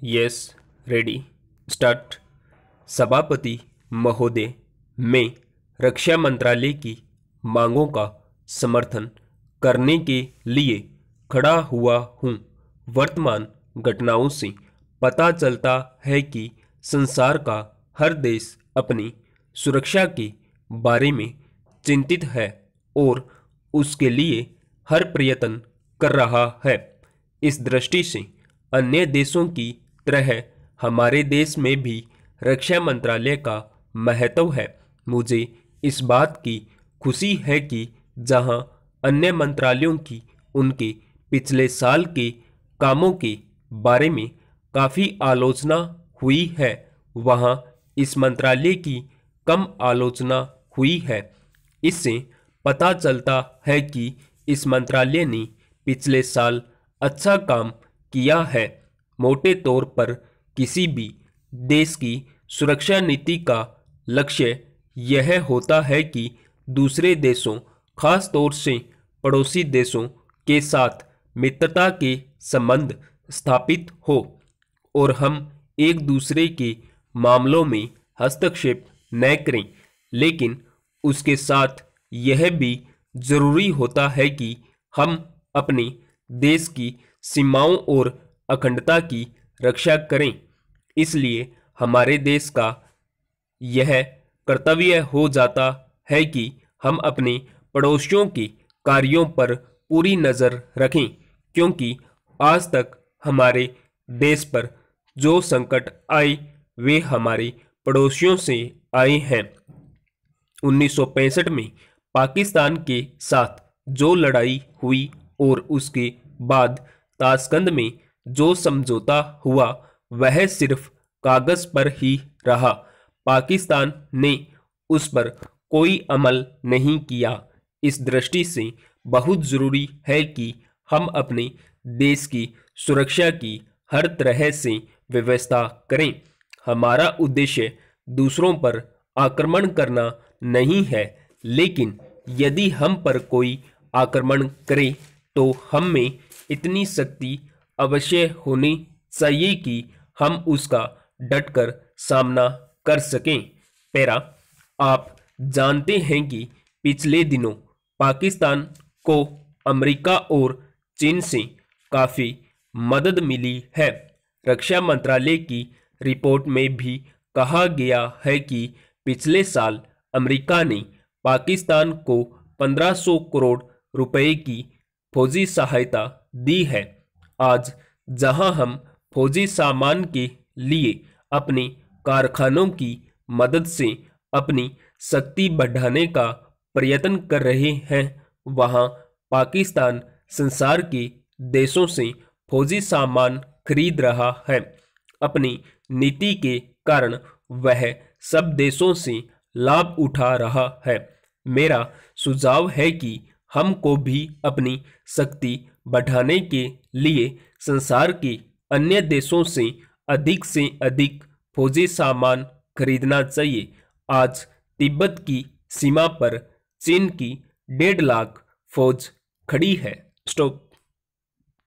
Yes, ready, start. सभापति महोदय, मैं रक्षा मंत्रालय की मांगों का समर्थन करने के लिए खड़ा हुआ हूँ। वर्तमान घटनाओं से पता चलता है कि संसार का हर देश अपनी सुरक्षा के बारे में चिंतित है और उसके लिए हर प्रयत्न कर रहा है। इस दृष्टि से अन्य देशों की तरह हमारे देश में भी रक्षा मंत्रालय का महत्व है। मुझे इस बात की खुशी है कि जहां अन्य मंत्रालयों की उनके पिछले साल के कामों के बारे में काफ़ी आलोचना हुई है, वहां इस मंत्रालय की कम आलोचना हुई है। इससे पता चलता है कि इस मंत्रालय ने पिछले साल अच्छा काम किया है। मोटे तौर पर किसी भी देश की सुरक्षा नीति का लक्ष्य यह होता है कि दूसरे देशों, खास तौर से पड़ोसी देशों के साथ मित्रता के संबंध स्थापित हो और हम एक दूसरे के मामलों में हस्तक्षेप न करें। लेकिन उसके साथ यह भी जरूरी होता है कि हम अपने देश की सीमाओं और अखंडता की रक्षा करें। इसलिए हमारे देश का यह कर्तव्य हो जाता है कि हम अपने पड़ोसियों के कार्यों पर पूरी नज़र रखें, क्योंकि आज तक हमारे देश पर जो संकट आए वे हमारे पड़ोसियों से आए हैं। 1965 में पाकिस्तान के साथ जो लड़ाई हुई और उसके बाद ताशकंद में जो समझौता हुआ वह सिर्फ कागज पर ही रहा। पाकिस्तान ने उस पर कोई अमल नहीं किया। इस दृष्टि से बहुत जरूरी है कि हम अपने देश की सुरक्षा की हर तरह से व्यवस्था करें। हमारा उद्देश्य दूसरों पर आक्रमण करना नहीं है, लेकिन यदि हम पर कोई आक्रमण करे तो हम में इतनी शक्ति अवश्य होनी चाहिए कि हम उसका डटकर सामना कर सकें। पैरा, आप जानते हैं कि पिछले दिनों पाकिस्तान को अमेरिका और चीन से काफ़ी मदद मिली है। रक्षा मंत्रालय की रिपोर्ट में भी कहा गया है कि पिछले साल अमेरिका ने पाकिस्तान को 1500 करोड़ रुपए की फौजी सहायता दी है। आज जहां हम फौजी सामान के लिए अपने कारखानों की मदद से अपनी शक्ति बढ़ाने का प्रयत्न कर रहे हैं, वहां पाकिस्तान संसार के देशों से फौजी सामान खरीद रहा है। अपनी नीति के कारण वह सब देशों से लाभ उठा रहा है। मेरा सुझाव है कि हमको भी अपनी शक्ति बढ़ाने के लिए संसार के अन्य देशों से अधिक फौजी सामान खरीदना चाहिए। आज तिब्बत की सीमा पर चीन की 1.5 लाख फौज खड़ी है। स्टॉप।